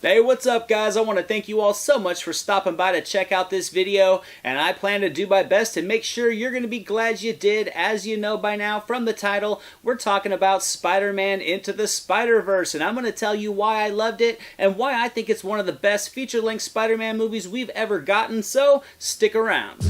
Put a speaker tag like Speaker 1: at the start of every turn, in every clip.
Speaker 1: Hey, what's up guys? I want to thank you all so much for stopping by to check out this video, and I plan to do my best to make sure you're going to be glad you did. As you know by now from the title, we're talking about Spider-Man Into the Spider-Verse, and I'm going to tell you why I loved it and why I think it's one of the best feature-length Spider-Man movies we've ever gotten, so stick around.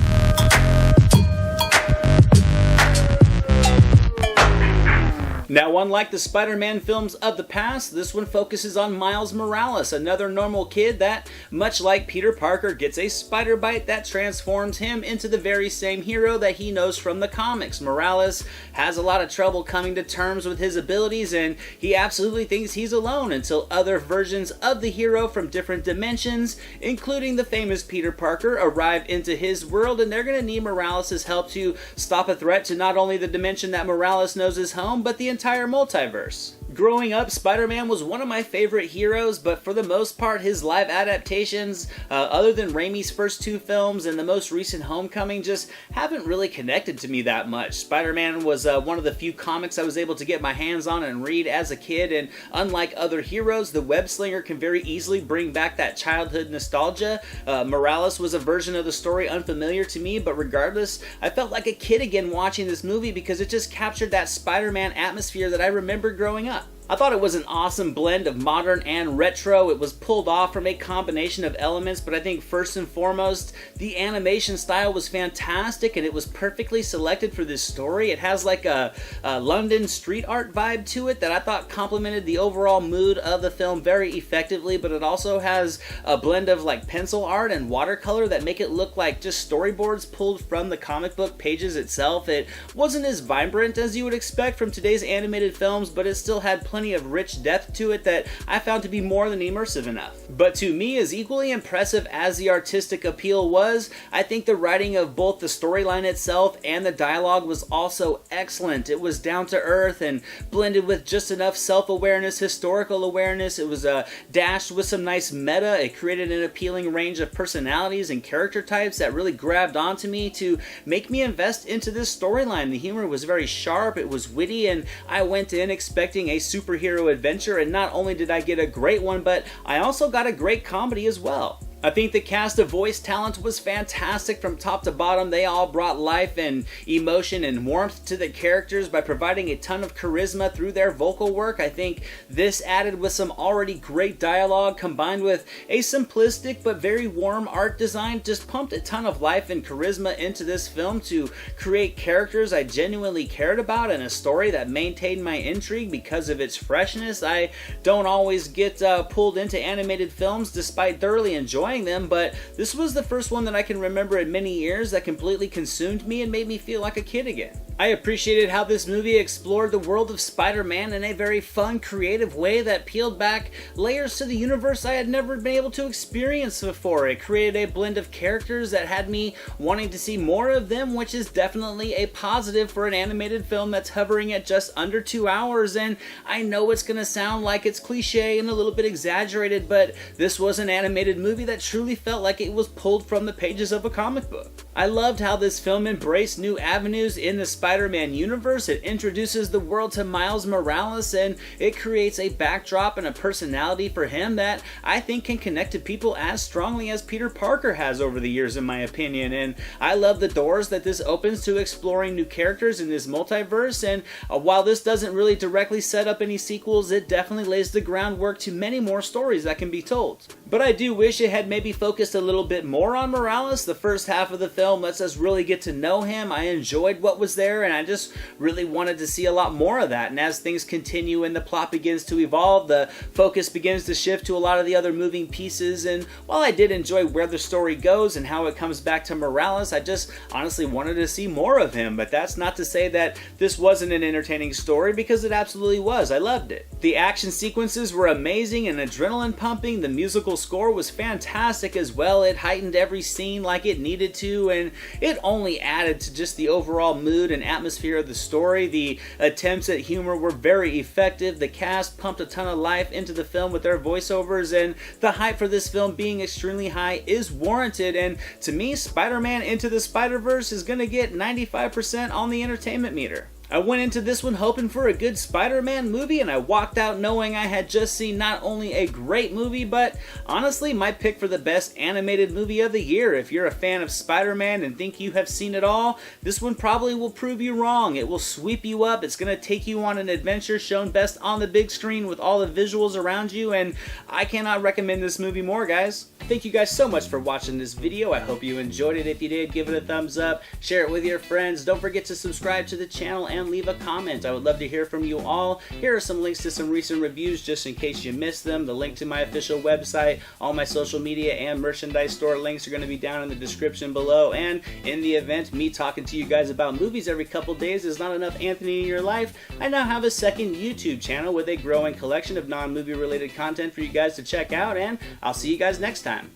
Speaker 1: Now, unlike the Spider-Man films of the past, this one focuses on Miles Morales, another normal kid that, much like Peter Parker, gets a spider bite that transforms him into the very same hero that he knows from the comics. Morales has a lot of trouble coming to terms with his abilities, and he absolutely thinks he's alone until other versions of the hero from different dimensions, including the famous Peter Parker, arrive into his world, and they're going to need Morales' help to stop a threat to not only the dimension that Morales knows is home, but the entire multiverse. Growing up, Spider-Man was one of my favorite heroes, but for the most part, his live adaptations, other than Raimi's first two films and the most recent Homecoming, just haven't really connected to me that much. Spider-Man was one of the few comics I was able to get my hands on and read as a kid, and unlike other heroes, the web-slinger can very easily bring back that childhood nostalgia. Morales was a version of the story unfamiliar to me, but regardless, I felt like a kid again watching this movie because it just captured that Spider-Man atmosphere that I remember growing up. I thought it was an awesome blend of modern and retro. It was pulled off from a combination of elements, but I think first and foremost, the animation style was fantastic and it was perfectly selected for this story. It has like a London street art vibe to it that I thought complemented the overall mood of the film very effectively, but it also has a blend of like pencil art and watercolor that make it look like just storyboards pulled from the comic book pages itself. It wasn't as vibrant as you would expect from today's animated films, but it still had plenty of rich depth to it that I found to be more than immersive enough. But to me, as equally impressive as the artistic appeal was, I think the writing of both the storyline itself and the dialogue was also excellent. It was down to earth and blended with just enough self-awareness, historical awareness. It was dashed with some nice meta. It created an appealing range of personalities and character types that really grabbed onto me to make me invest into this storyline. The humor was very sharp, it was witty, and I went in expecting a superhero adventure, and not only did I get a great one, but I also got a great comedy as well. I think the cast of voice talent was fantastic from top to bottom. They all brought life and emotion and warmth to the characters by providing a ton of charisma through their vocal work. I think this added with some already great dialogue combined with a simplistic but very warm art design just pumped a ton of life and charisma into this film to create characters I genuinely cared about and a story that maintained my intrigue because of its freshness. I don't always get pulled into animated films despite thoroughly enjoying them, but this was the first one that I can remember in many years that completely consumed me and made me feel like a kid again. I appreciated how this movie explored the world of Spider-Man in a very fun, creative way that peeled back layers to the universe I had never been able to experience before. It created a blend of characters that had me wanting to see more of them, which is definitely a positive for an animated film that's hovering at just under 2 hours, and I know it's going to sound like it's cliche and a little bit exaggerated, but this was an animated movie that truly felt like it was pulled from the pages of a comic book. I loved how this film embraced new avenues in the Spider-Man universe. It introduces the world to Miles Morales, and it creates a backdrop and a personality for him that I think can connect to people as strongly as Peter Parker has over the years, in my opinion. And I love the doors that this opens to exploring new characters in this multiverse, and while this doesn't really directly set up any sequels, it definitely lays the groundwork to many more stories that can be told. But I do wish it had maybe focused a little bit more on Morales. The first half of the film lets us really get to know him. I enjoyed what was there, and I just really wanted to see a lot more of that. And as things continue and the plot begins to evolve, the focus begins to shift to a lot of the other moving pieces. And while I did enjoy where the story goes and how it comes back to Morales, I just honestly wanted to see more of him. But that's not to say that this wasn't an entertaining story, because it absolutely was. I loved it. The action sequences were amazing and adrenaline pumping. The musical score was fantastic as well. It heightened every scene like it needed to, and it only added to just the overall mood and atmosphere of the story. The attempts at humor were very effective. The cast pumped a ton of life into the film with their voiceovers, and the hype for this film being extremely high is warranted. And to me, Spider-Man Into the Spider-Verse is going to get 95% on the entertainment meter. I went into this one hoping for a good Spider-Man movie, and I walked out knowing I had just seen not only a great movie, but honestly my pick for the best animated movie of the year. If you're a fan of Spider-Man and think you have seen it all, this one probably will prove you wrong. It will sweep you up. It's going to take you on an adventure shown best on the big screen with all the visuals around you, and I cannot recommend this movie more, guys. Thank you guys so much for watching this video. I hope you enjoyed it. If you did, give it a thumbs up, share it with your friends. Don't forget to subscribe to the channel and leave a comment. I would love to hear from you all. Here are some links to some recent reviews just in case you missed them. The link to my official website, all my social media and merchandise store links are going to be down in the description below. And in the event me talking to you guys about movies every couple days is not enough Anthony in your life, I now have a second YouTube channel with a growing collection of non-movie related content for you guys to check out, and I'll see you guys next time.